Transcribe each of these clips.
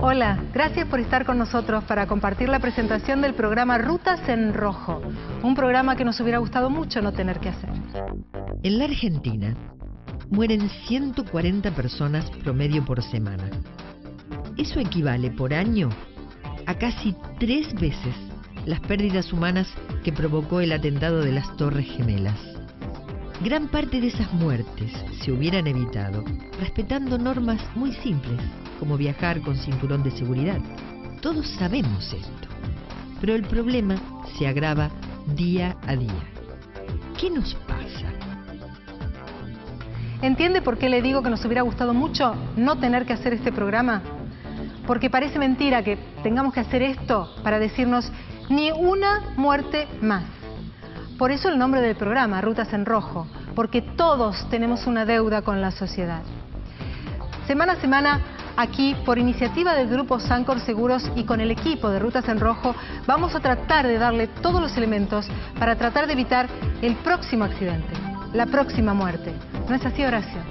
Hola, gracias por estar con nosotros para compartir la presentación del programa Rutas en Rojo, un programa que nos hubiera gustado mucho no tener que hacer. En la Argentina mueren 140 personas promedio por semana. Eso equivale por año a casi 3 veces las pérdidas humanas que provocó el atentado de las Torres Gemelas. Gran parte de esas muertes se hubieran evitado respetando normas muy simples, como viajar con cinturón de seguridad. Todos sabemos esto, pero el problema se agrava día a día. ¿Qué nos pasa? ¿Entiende por qué le digo que nos hubiera gustado mucho no tener que hacer este programa? Porque parece mentira que tengamos que hacer esto para decirnos ni una muerte más. Por eso el nombre del programa, Rutas en Rojo, porque todos tenemos una deuda con la sociedad. Semana a semana, aquí, por iniciativa del Grupo Sancor Seguros y con el equipo de Rutas en Rojo, vamos a tratar de darle todos los elementos para tratar de evitar el próximo accidente, la próxima muerte. ¿No es así, Horacio?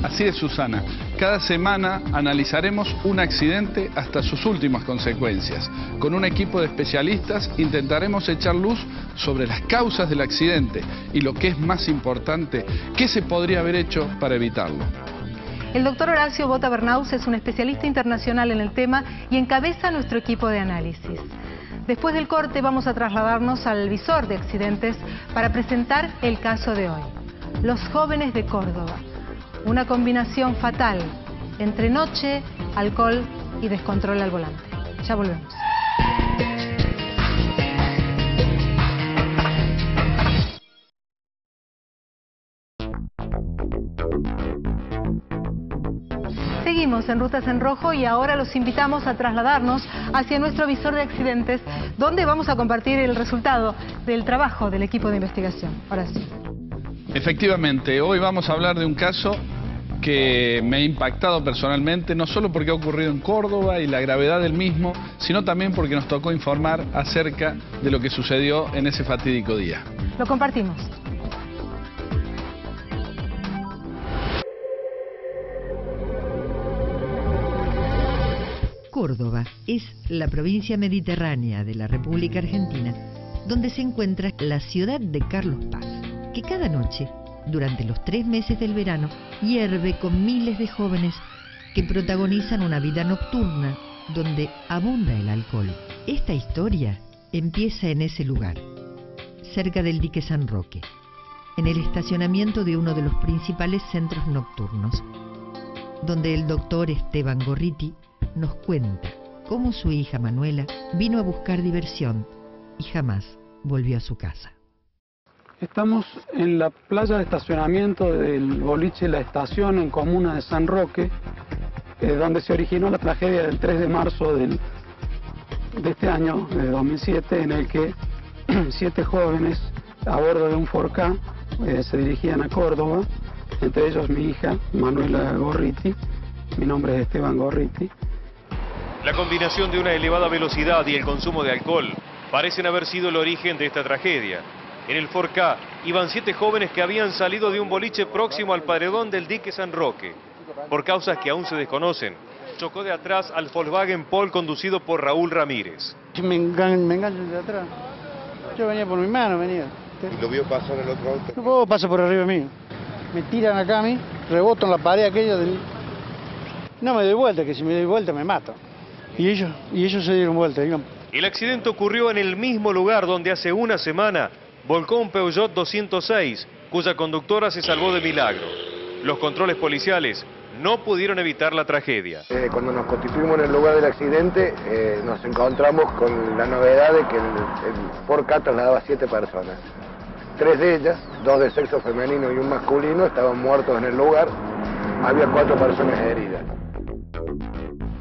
Así es, Susana. Cada semana analizaremos un accidente hasta sus últimas consecuencias. Con un equipo de especialistas intentaremos echar luz sobre las causas del accidente y, lo que es más importante, qué se podría haber hecho para evitarlo. El doctor Horacio Bota Bernaus es un especialista internacional en el tema y encabeza nuestro equipo de análisis. Después del corte vamos a trasladarnos al visor de accidentes para presentar el caso de hoy. Los jóvenes de Córdoba. Una combinación fatal entre noche, alcohol y descontrol al volante. Ya volvemos. Seguimos en Rutas en Rojo y ahora los invitamos a trasladarnos hacia nuestro visor de accidentes, donde vamos a compartir el resultado del trabajo del equipo de investigación. Ahora sí. Efectivamente, hoy vamos a hablar de un caso que me ha impactado personalmente, no solo porque ha ocurrido en Córdoba y la gravedad del mismo, sino también porque nos tocó informar acerca de lo que sucedió en ese fatídico día. Lo compartimos. Córdoba es la provincia mediterránea de la República Argentina, donde se encuentra la ciudad de Carlos Paz, que cada noche, durante los 3 meses del verano, hierve con miles de jóvenes que protagonizan una vida nocturna donde abunda el alcohol. Esta historia empieza en ese lugar, cerca del dique San Roque, en el estacionamiento de uno de los principales centros nocturnos, donde el doctor Esteban Gorriti nos cuenta cómo su hija Manuela vino a buscar diversión y jamás volvió a su casa. Estamos en la playa de estacionamiento del boliche La Estación en comuna de San Roque, donde se originó la tragedia del 3 de marzo de este año, de 2007, en el que 7 jóvenes a bordo de un Forca se dirigían a Córdoba, entre ellos mi hija Manuela Gorriti, mi nombre es Esteban Gorriti. La combinación de una elevada velocidad y el consumo de alcohol parecen haber sido el origen de esta tragedia. En el Forca iban 7 jóvenes que habían salido de un boliche próximo al paredón del dique San Roque. Por causas que aún se desconocen, chocó de atrás al Volkswagen Pol conducido por Raúl Ramírez. Me enganchan de atrás. Yo venía por mi mano, venía. ¿Y lo vio pasar el otro auto? Luego pasa por arriba mío. Me tiran acá a mí, reboto en la pared aquella del... No me doy vuelta, que si me doy vuelta me mato. Y ellos se dieron vuelta, digamos. El accidente ocurrió en el mismo lugar donde hace una semana volcó un Peugeot 206, cuya conductora se salvó de milagro. Los controles policiales no pudieron evitar la tragedia. Cuando nos constituimos en el lugar del accidente, nos encontramos con la novedad de que el Ford Ka trasladaba 7 personas. 3 de ellas, 2 de sexo femenino y un masculino, estaban muertos en el lugar. Había 4 personas heridas.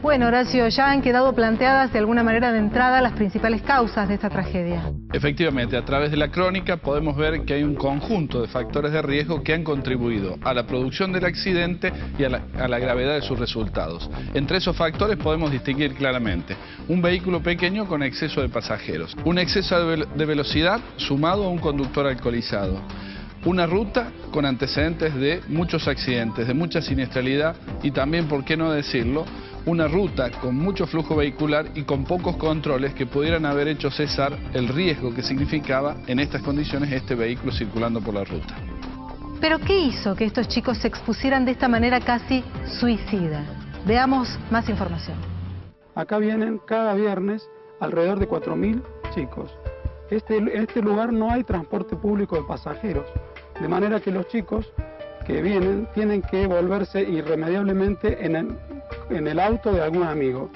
Bueno, Horacio, ya han quedado planteadas de alguna manera de entrada las principales causas de esta tragedia. Efectivamente, a través de la crónica podemos ver que hay un conjunto de factores de riesgo que han contribuido a la producción del accidente y a la gravedad de sus resultados. Entre esos factores podemos distinguir claramente un vehículo pequeño con exceso de pasajeros, un exceso de velocidad sumado a un conductor alcoholizado, una ruta con antecedentes de muchos accidentes, de mucha siniestralidad y también, por qué no decirlo, una ruta con mucho flujo vehicular y con pocos controles que pudieran haber hecho cesar el riesgo que significaba en estas condiciones este vehículo circulando por la ruta. ¿Pero qué hizo que estos chicos se expusieran de esta manera casi suicida? Veamos más información. Acá vienen cada viernes alrededor de 4.000 chicos. En este lugar no hay transporte público de pasajeros, de manera que los chicos que vienen tienen que volverse irremediablemente en el auto de algún amigo.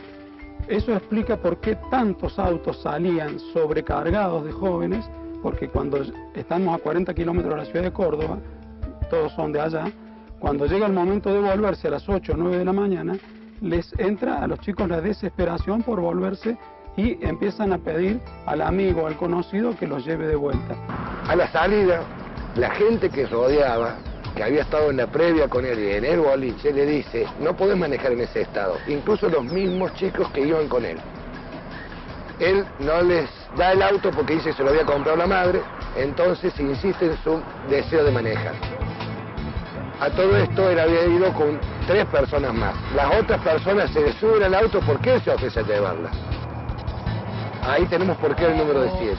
Eso explica por qué tantos autos salían sobrecargados de jóvenes, porque cuando estamos a 40 kilómetros de la ciudad de Córdoba, todos son de allá, cuando llega el momento de volverse a las 8 o 9 de la mañana, les entra a los chicos la desesperación por volverse y empiezan a pedir al amigo o al conocido que los lleve de vuelta. A la salida, la gente que rodeaba, que había estado en la previa con él y en el boliche, le dice, no podés manejar en ese estado, incluso los mismos chicos que iban con él. Él no les da el auto porque dice que se lo había comprado la madre, entonces insiste en su deseo de manejar. A todo esto él había ido con 3 personas más. Las otras personas se les suben al auto porque él se ofrece a llevarlas. Ahí tenemos por qué el número de 7.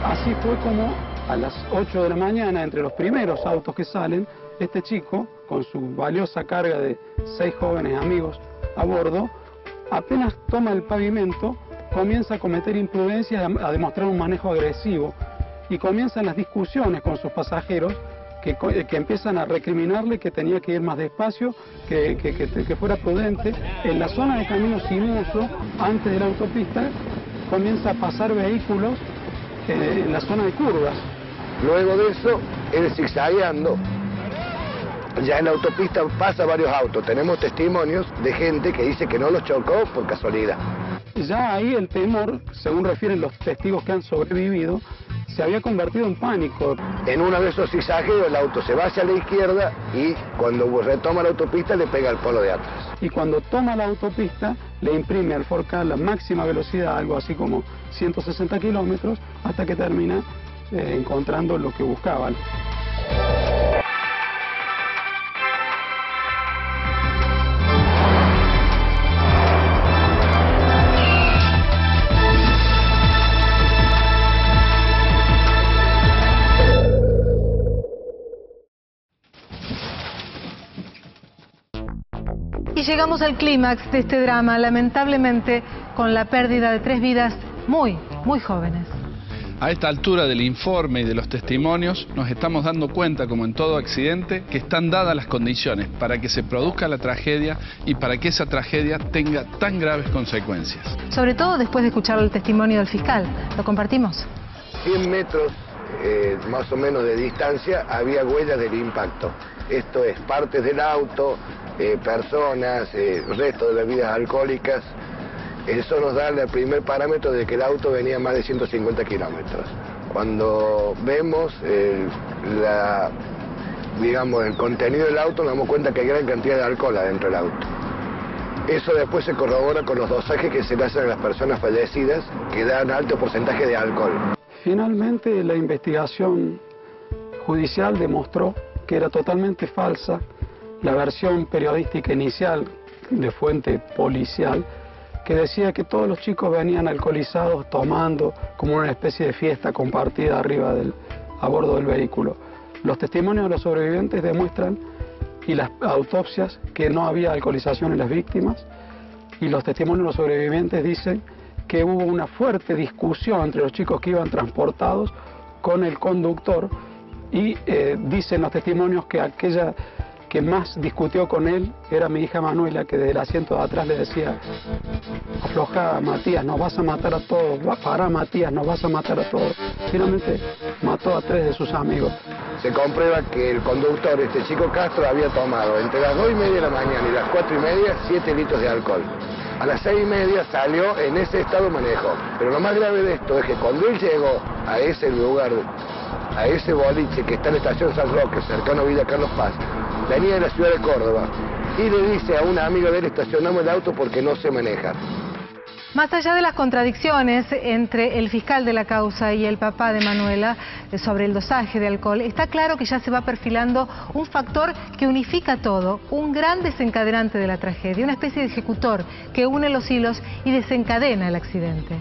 Así fue como a las 8 de la mañana, entre los primeros autos que salen, este chico, con su valiosa carga de 6 jóvenes amigos a bordo, apenas toma el pavimento, comienza a cometer imprudencias, a demostrar un manejo agresivo, y comienzan las discusiones con sus pasajeros que empiezan a recriminarle que tenía que ir más despacio, que fuera prudente. En la zona de camino sinuoso, antes de la autopista, comienza a pasar vehículos en la zona de curvas. Luego de eso, él zigzagueando, ya en la autopista pasa varios autos. Tenemos testimonios de gente que dice que no los chocó por casualidad. Ya ahí el temor, según refieren los testigos que han sobrevivido, se había convertido en pánico. En uno de esos zigzagueos el auto se va hacia la izquierda y cuando retoma la autopista le pega al polo de atrás. Y cuando toma la autopista le imprime al Ford Ka la máxima velocidad, algo así como 160 kilómetros, hasta que termina encontrando lo que buscaban. Y llegamos al clímax de este drama, lamentablemente con la pérdida de 3 vidas muy jóvenes. A esta altura del informe y de los testimonios nos estamos dando cuenta, como en todo accidente, que están dadas las condiciones para que se produzca la tragedia y para que esa tragedia tenga tan graves consecuencias. Sobre todo después de escuchar el testimonio del fiscal. ¿Lo compartimos? 100 metros más o menos de distancia había huellas del impacto. Esto es partes del auto, personas, restos de bebidas alcohólicas. Eso nos da el primer parámetro de que el auto venía a más de 150 kilómetros. Cuando vemos el contenido del auto, nos damos cuenta que hay gran cantidad de alcohol adentro del auto. Eso después se corrobora con los dosajes que se le hacen a las personas fallecidas, que dan alto porcentaje de alcohol. Finalmente, la investigación judicial demostró que era totalmente falsa la versión periodística inicial de fuente policial, que decía que todos los chicos venían alcoholizados tomando como una especie de fiesta compartida a bordo del vehículo. Los testimonios de los sobrevivientes demuestran, y las autopsias, que no había alcoholización en las víctimas, y los testimonios de los sobrevivientes dicen que hubo una fuerte discusión entre los chicos que iban transportados con el conductor, y dicen los testimonios que aquella que más discutió con él era mi hija Manuela, que desde el asiento de atrás le decía: afloja, Matías, nos vas a matar a todos, pará, Matías, nos vas a matar a todos. Finalmente mató a 3 de sus amigos. Se comprueba que el conductor, este chico Castro, había tomado entre las 2:30 de la mañana y las 4:30 7 litros de alcohol. A las 6:30 salió en ese estado manejo. Pero lo más grave de esto es que cuando él llegó a ese lugar, a ese boliche que está en la estación San Roque, cercano a Villa Carlos Paz, venía de la ciudad de Córdoba, y le dice a una amiga de él: estacionamos el auto porque no sé manejar. Más allá de las contradicciones entre el fiscal de la causa y el papá de Manuela sobre el dosaje de alcohol, está claro que ya se va perfilando un factor que unifica todo, un gran desencadenante de la tragedia, una especie de ejecutor que une los hilos y desencadena el accidente.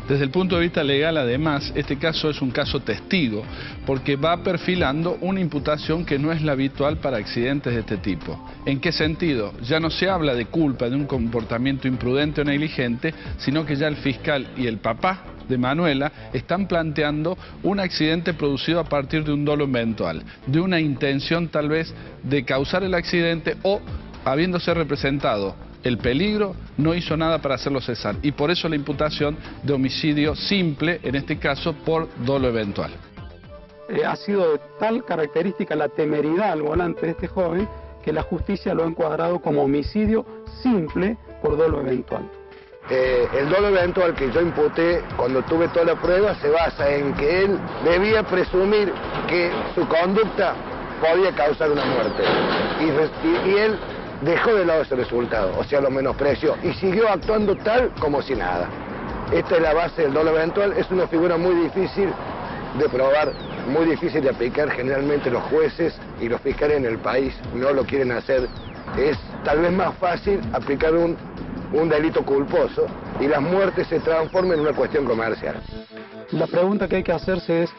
Desde el punto de vista legal, además, este caso es un caso testigo, porque va perfilando una imputación que no es la habitual para accidentes de este tipo. ¿En qué sentido? Ya no se habla de culpa, de un comportamiento imprudente o negligente, sino que ya el fiscal y el papá de Manuela están planteando un accidente producido a partir de un dolo eventual, de una intención tal vez de causar el accidente o, habiéndose representado el peligro, no hizo nada para hacerlo cesar, y por eso la imputación de homicidio simple, en este caso por dolo eventual. Ha sido de tal característica la temeridad al volante de este joven que la justicia lo ha encuadrado como homicidio simple por dolo eventual. El dolo eventual que yo imputé cuando tuve toda la prueba se basa en que él debía presumir que su conducta podía causar una muerte, y él dejó de lado ese resultado, o sea, lo menospreció y siguió actuando tal como si nada. Esta es la base del dolo eventual, es una figura muy difícil de probar, muy difícil de aplicar. Generalmente los jueces y los fiscales en el país no lo quieren hacer. Es tal vez más fácil aplicar un delito culposo y las muertes se transforman en una cuestión comercial. La pregunta que hay que hacerse es,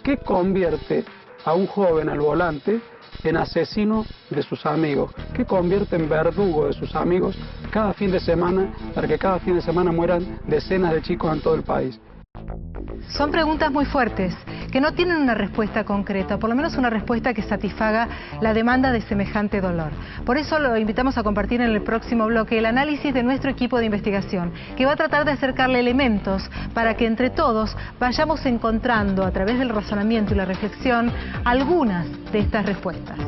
¿qué convierte a un joven al volante en asesino de sus amigos? ¿Qué convierte en verdugo de sus amigos cada fin de semana, para que cada fin de semana mueran decenas de chicos en todo el país? Son preguntas muy fuertes, que no tienen una respuesta concreta, por lo menos una respuesta que satisfaga la demanda de semejante dolor. Por eso lo invitamos a compartir en el próximo bloque el análisis de nuestro equipo de investigación, que va a tratar de acercarle elementos para que entre todos vayamos encontrando, a través del razonamiento y la reflexión, algunas de estas respuestas.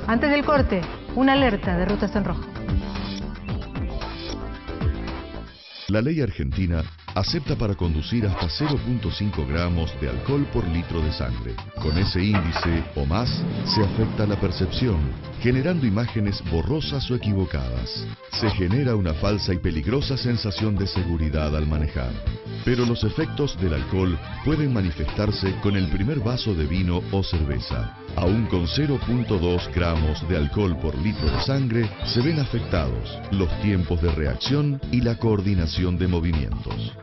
Antes del corte, una alerta de Rutas en Rojo. La ley argentina acepta para conducir hasta 0.5 gramos de alcohol por litro de sangre. Con ese índice o más, se afecta la percepción, generando imágenes borrosas o equivocadas. Se genera una falsa y peligrosa sensación de seguridad al manejar. Pero los efectos del alcohol pueden manifestarse con el primer vaso de vino o cerveza. Aún con 0.2 gramos de alcohol por litro de sangre, se ven afectados los tiempos de reacción y la coordinación de movimientos.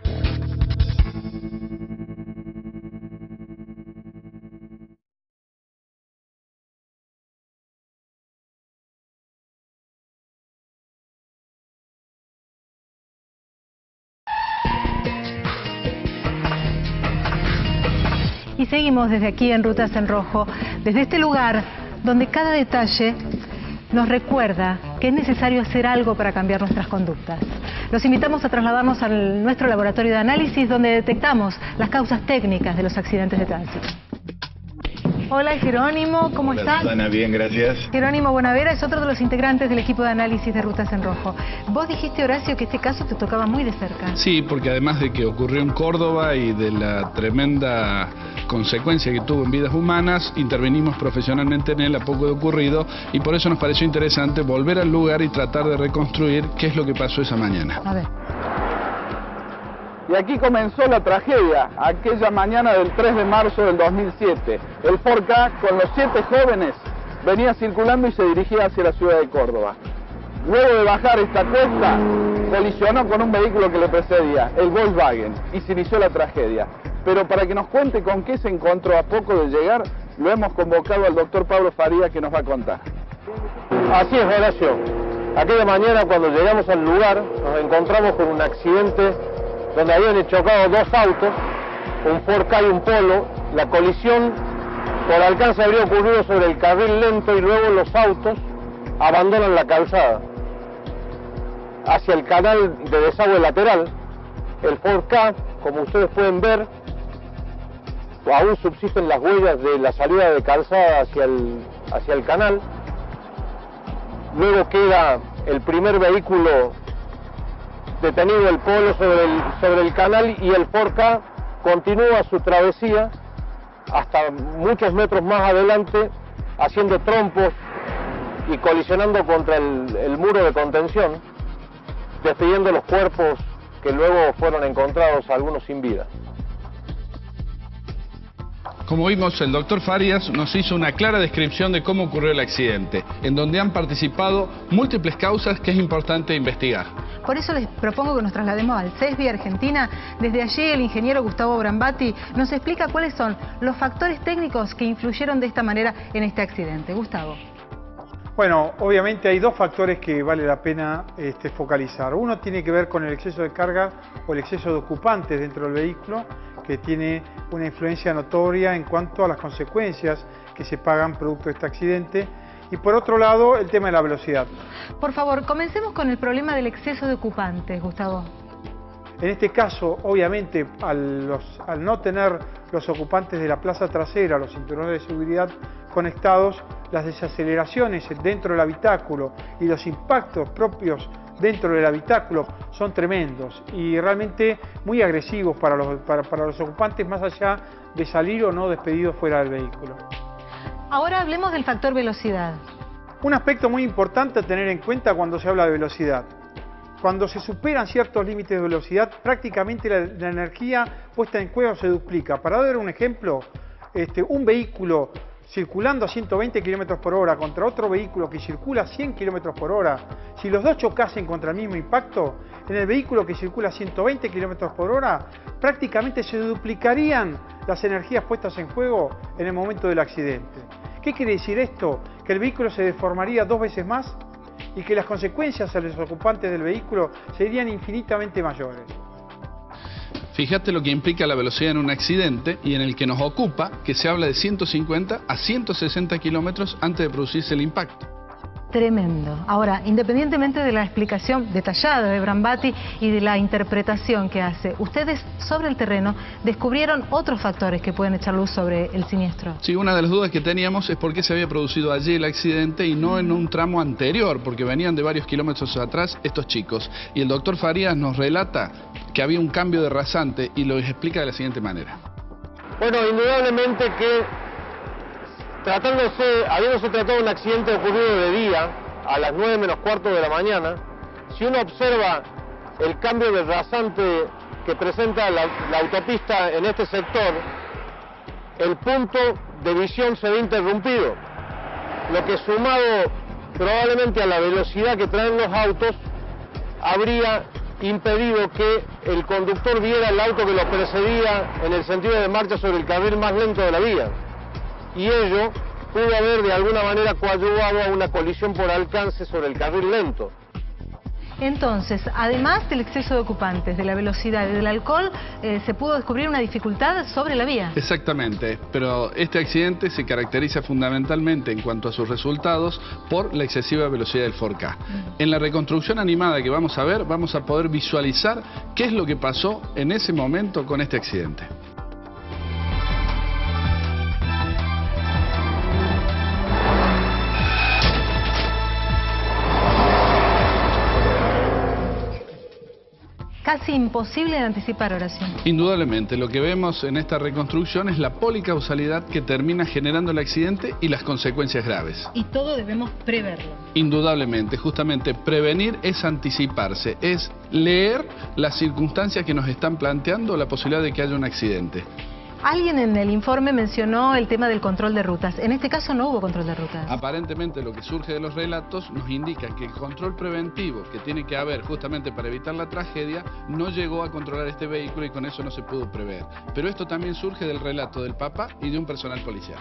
Y seguimos desde aquí en Rutas en Rojo, desde este lugar donde cada detalle nos recuerda que es necesario hacer algo para cambiar nuestras conductas. Los invitamos a trasladarnos a nuestro laboratorio de análisis, donde detectamos las causas técnicas de los accidentes de tránsito. Hola Jerónimo, ¿cómo estás? Susana, bien, gracias. Jerónimo Bonavera es otro de los integrantes del equipo de análisis de Rutas en Rojo. Vos dijiste, Horacio, que este caso te tocaba muy de cerca. Sí, porque además de que ocurrió en Córdoba y de la tremenda consecuencia que tuvo en vidas humanas, intervenimos profesionalmente en él a poco de ocurrido, y por eso nos pareció interesante volver al lugar y tratar de reconstruir qué es lo que pasó esa mañana. A ver. Y aquí comenzó la tragedia, aquella mañana del 3 de marzo del 2007. El Ford Ka con los 7 jóvenes venía circulando y se dirigía hacia la ciudad de Córdoba. Luego de bajar esta cuesta, colisionó con un vehículo que le precedía, el Volkswagen, y se inició la tragedia. Pero para que nos cuente con qué se encontró a poco de llegar, lo hemos convocado al doctor Pablo Faría, que nos va a contar. Así es, Horacio. Aquella mañana, cuando llegamos al lugar, nos encontramos con un accidente donde habían chocado 2 autos, un Ford Ka y un Polo. La colisión por alcance habría ocurrido sobre el carril lento y luego los autos abandonan la calzada. Hacia el canal de desagüe lateral, el Ford Ka, como ustedes pueden ver, aún subsisten las huellas de la salida de calzada hacia el canal. Luego queda el primer vehículo detenido, el Polo, sobre el canal, y el Ford Ka continúa su travesía hasta muchos metros más adelante, haciendo trompos y colisionando contra el muro de contención, despidiendo los cuerpos que luego fueron encontrados algunos sin vida. Como vimos, el doctor Farías nos hizo una clara descripción de cómo ocurrió el accidente, en donde han participado múltiples causas que es importante investigar. Por eso les propongo que nos traslademos al CESBI Argentina. Desde allí el ingeniero Gustavo Brambati nos explica cuáles son los factores técnicos que influyeron de esta manera en este accidente. Gustavo. Bueno, obviamente hay dos factores que vale la pena focalizar. Uno tiene que ver con el exceso de carga o el exceso de ocupantes dentro del vehículo, que tiene una influencia notoria en cuanto a las consecuencias que se pagan producto de este accidente. Y por otro lado, el tema de la velocidad. Por favor, comencemos con el problema del exceso de ocupantes, Gustavo. En este caso, obviamente, al no tener los ocupantes de la plaza trasera, los cinturones de seguridad conectados, las desaceleraciones dentro del habitáculo y los impactos propios dentro del habitáculo son tremendos y realmente muy agresivos para los ocupantes, más allá de salir o no despedidos fuera del vehículo. Ahora hablemos del factor velocidad. Un aspecto muy importante a tener en cuenta cuando se habla de velocidad. Cuando se superan ciertos límites de velocidad, prácticamente la energía puesta en juego se duplica. Para dar un ejemplo, un vehículo circulando a 120 km por hora contra otro vehículo que circula a 100 km por hora, si los dos chocasen contra el mismo impacto, en el vehículo que circula a 120 km por hora, prácticamente se duplicarían las energías puestas en juego en el momento del accidente. ¿Qué quiere decir esto? Que el vehículo se deformaría 2 veces más y que las consecuencias a los ocupantes del vehículo serían infinitamente mayores. Fíjate lo que implica la velocidad en un accidente y en el que nos ocupa, que se habla de 150 a 160 kilómetros antes de producirse el impacto. Tremendo. Ahora, independientemente de la explicación detallada de Brambati y de la interpretación que hace, ustedes sobre el terreno descubrieron otros factores que pueden echar luz sobre el siniestro. Sí, una de las dudas que teníamos es por qué se había producido allí el accidente y no en un tramo anterior, porque venían de varios kilómetros atrás estos chicos. Y el doctor Farías nos relata que había un cambio de rasante y lo explica de la siguiente manera. Bueno, indudablemente que habiéndose tratado de un accidente ocurrido de día, a las 9 menos cuarto de la mañana, si uno observa el cambio de rasante que presenta la autopista en este sector, el punto de visión se ve interrumpido, lo que sumado probablemente a la velocidad que traen los autos, habría impedido que el conductor viera el auto que lo precedía en el sentido de marcha sobre el carril más lento de la vía. Y ello pudo haber de alguna manera coadyuvado a una colisión por alcance sobre el carril lento. Entonces, además del exceso de ocupantes, de la velocidad y del alcohol, se pudo descubrir una dificultad sobre la vía. Exactamente, pero este accidente se caracteriza fundamentalmente en cuanto a sus resultados por la excesiva velocidad del 4K. En la reconstrucción animada que vamos a ver, vamos a poder visualizar qué es lo que pasó en ese momento con este accidente. Casi imposible de anticipar, Horacio. Indudablemente, lo que vemos en esta reconstrucción es la policausalidad que termina generando el accidente y las consecuencias graves. Y todo debemos preverlo. Indudablemente, justamente prevenir es anticiparse, es leer las circunstancias que nos están planteando la posibilidad de que haya un accidente. Alguien en el informe mencionó el tema del control de rutas. En este caso no hubo control de rutas. Aparentemente lo que surge de los relatos nos indica que el control preventivo que tiene que haber justamente para evitar la tragedia no llegó a controlar este vehículo y con eso no se pudo prever. Pero esto también surge del relato del papá y de un personal policial.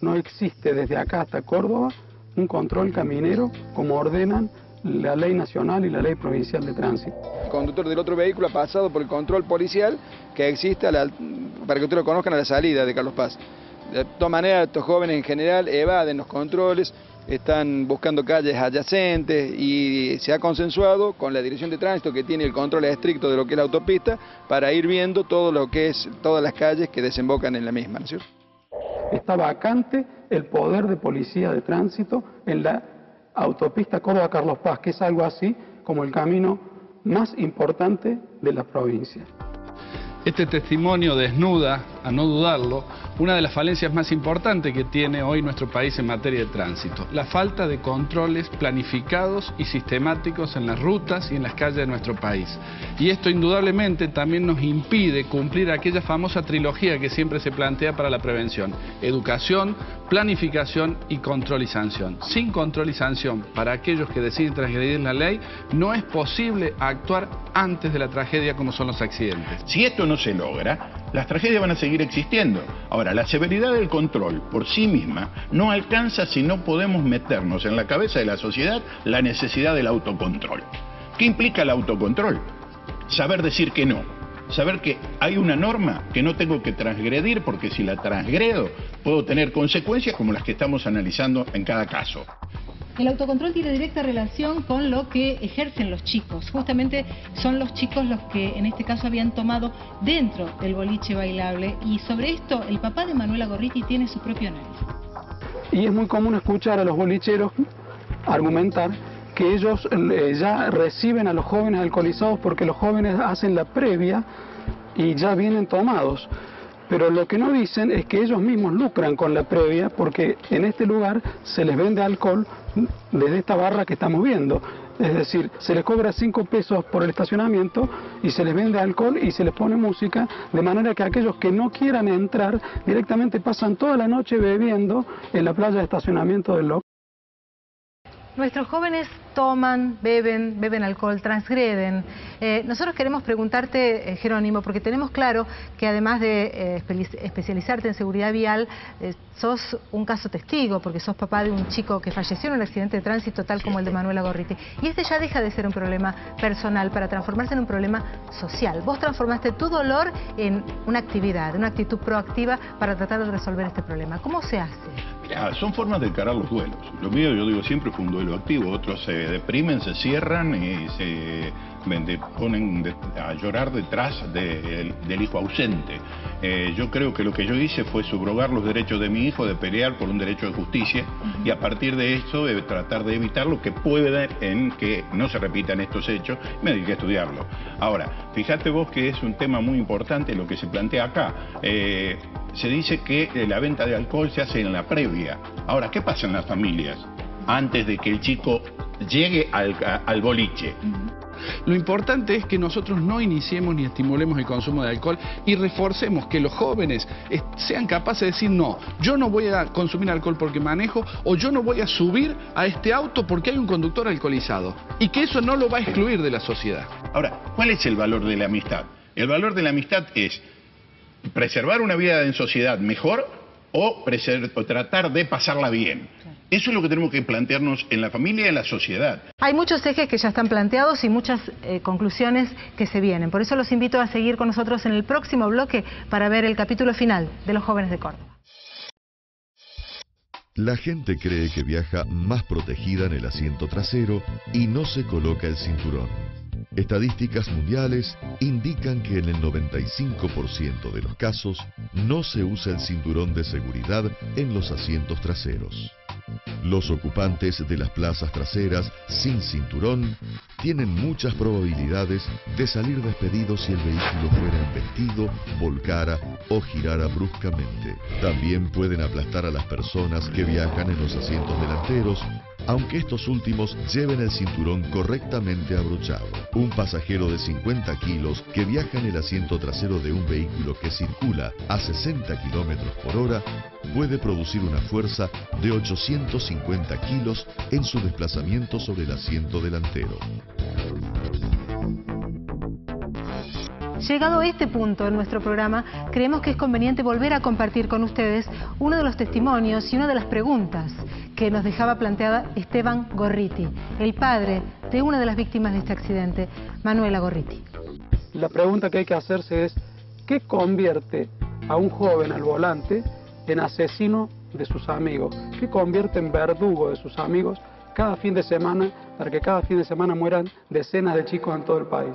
No existe desde acá hasta Córdoba un control caminero como ordenan la ley nacional y la ley provincial de tránsito. El conductor del otro vehículo ha pasado por el control policial que existe, para que ustedes lo conozcan, a la salida de Carlos Paz. De todas maneras, estos jóvenes en general evaden los controles, están buscando calles adyacentes y se ha consensuado con la Dirección de Tránsito, que tiene el control estricto de lo que es la autopista, para ir viendo todo lo que es todas las calles que desembocan en la misma, ¿no es cierto? Está vacante el poder de policía de tránsito en la autopista Córdoba-Carlos Paz, que es algo así como el camino más importante de la provincia. Este testimonio desnuda, a no dudarlo, una de las falencias más importantes que tiene hoy nuestro país en materia de tránsito, la falta de controles planificados y sistemáticos en las rutas y en las calles de nuestro país. Y esto indudablemente también nos impide cumplir aquella famosa trilogía que siempre se plantea para la prevención: educación, planificación y control y sanción. Sin control y sanción para aquellos que deciden transgredir la ley, no es posible actuar antes de la tragedia como son los accidentes. Si esto no se logra, las tragedias van a seguir existiendo. Ahora, la severidad del control por sí misma no alcanza si no podemos meternos en la cabeza de la sociedad la necesidad del autocontrol. ¿Qué implica el autocontrol? Saber decir que no. Saber que hay una norma que no tengo que transgredir, porque si la transgredo puedo tener consecuencias como las que estamos analizando en cada caso. El autocontrol tiene directa relación con lo que ejercen los chicos. Justamente son los chicos los que en este caso habían tomado dentro del boliche bailable, y sobre esto el papá de Manuela Gorriti tiene su propio análisis. Y es muy común escuchar a los bolicheros argumentar que ellos ya reciben a los jóvenes alcoholizados porque los jóvenes hacen la previa y ya vienen tomados. Pero lo que no dicen es que ellos mismos lucran con la previa, porque en este lugar se les vende alcohol desde esta barra que estamos viendo. Es decir, se les cobra 5 pesos por el estacionamiento y se les vende alcohol y se les pone música, de manera que aquellos que no quieran entrar directamente pasan toda la noche bebiendo en la playa de estacionamiento del local. Nuestros jóvenes toman, beben alcohol, transgreden. Nosotros queremos preguntarte, Jerónimo, porque tenemos claro que además de especializarte en seguridad vial, sos un caso testigo, porque sos papá de un chico que falleció en un accidente de tránsito tal como el de Manuela Gorriti. Y este ya deja de ser un problema personal para transformarse en un problema social. Vos transformaste tu dolor en una actividad, una actitud proactiva para tratar de resolver este problema. ¿Cómo se hace? Mirá, son formas de encarar los duelos. Lo mío, yo digo, siempre fue un duelo activo. Otros se deprimen, se cierran y se ponen a llorar detrás del hijo ausente. Yo creo que lo que yo hice fue subrogar los derechos de mi hijo, de pelear por un derecho de justicia, y a partir de eso tratar de evitar lo que pueda en que no se repitan estos hechos. Me dediqué a estudiarlo. Ahora, fíjate vos que es un tema muy importante lo que se plantea acá. Se dice que la venta de alcohol se hace en la previa. Ahora, ¿qué pasa en las familias antes de que el chico llegue al boliche? Lo importante es que nosotros no iniciemos ni estimulemos el consumo de alcohol y reforcemos que los jóvenes sean capaces de decir: no, yo no voy a consumir alcohol porque manejo, o yo no voy a subir a este auto porque hay un conductor alcoholizado, y que eso no lo va a excluir de la sociedad. Ahora, ¿cuál es el valor de la amistad? El valor de la amistad es preservar una vida en sociedad mejor o tratar de pasarla bien. Eso es lo que tenemos que plantearnos en la familia y en la sociedad. Hay muchos ejes que ya están planteados y muchas conclusiones que se vienen. Por eso los invito a seguir con nosotros en el próximo bloque para ver el capítulo final de Los Jóvenes de Córdoba. La gente cree que viaja más protegida en el asiento trasero y no se coloca el cinturón. Estadísticas mundiales indican que en el 95% de los casos no se usa el cinturón de seguridad en los asientos traseros. Los ocupantes de las plazas traseras sin cinturón tienen muchas probabilidades de salir despedidos si el vehículo fuera embestido, volcara o girara bruscamente. También pueden aplastar a las personas que viajan en los asientos delanteros, aunque estos últimos lleven el cinturón correctamente abrochado. Un pasajero de 50 kilos que viaja en el asiento trasero de un vehículo que circula a 60 kilómetros por hora puede producir una fuerza de 850 kilos en su desplazamiento sobre el asiento delantero. Llegado a este punto en nuestro programa, creemos que es conveniente volver a compartir con ustedes uno de los testimonios y una de las preguntas que nos dejaba planteada Esteban Gorriti, el padre de una de las víctimas de este accidente, Manuela Gorriti. La pregunta que hay que hacerse es: ¿qué convierte a un joven al volante en asesino de sus amigos? ¿Qué convierte en verdugo de sus amigos cada fin de semana, para que cada fin de semana mueran decenas de chicos en todo el país?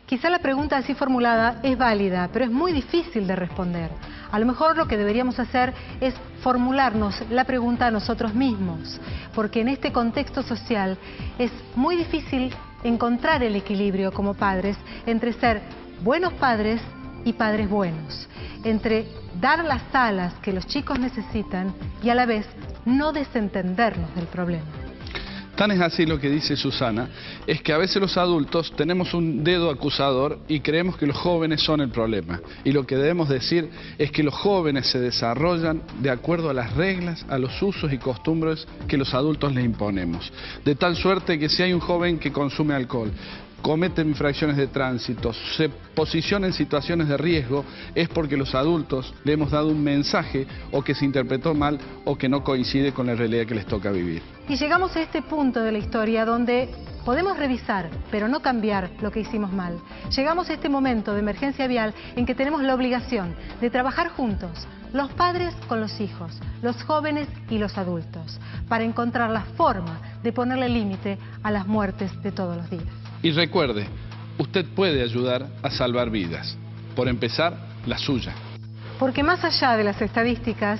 Quizá la pregunta así formulada es válida, pero es muy difícil de responder. A lo mejor lo que deberíamos hacer es formularnos la pregunta a nosotros mismos, porque en este contexto social es muy difícil encontrar el equilibrio como padres entre ser buenos padres y padres buenos, entre dar las alas que los chicos necesitan y a la vez no desentendernos del problema. Tan es así lo que dice Susana, es que a veces los adultos tenemos un dedo acusador y creemos que los jóvenes son el problema. Y lo que debemos decir es que los jóvenes se desarrollan de acuerdo a las reglas, a los usos y costumbres que los adultos les imponemos. De tal suerte que si hay un joven que consume alcohol, comete infracciones de tránsito, se posiciona en situaciones de riesgo, es porque los adultos le hemos dado un mensaje o que se interpretó mal o que no coincide con la realidad que les toca vivir. Y llegamos a este punto de la historia donde podemos revisar, pero no cambiar lo que hicimos mal. Llegamos a este momento de emergencia vial en que tenemos la obligación de trabajar juntos, los padres con los hijos, los jóvenes y los adultos, para encontrar la forma de ponerle límite a las muertes de todos los días. Y recuerde, usted puede ayudar a salvar vidas. Por empezar, la suya. Porque más allá de las estadísticas,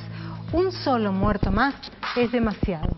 un solo muerto más es demasiado.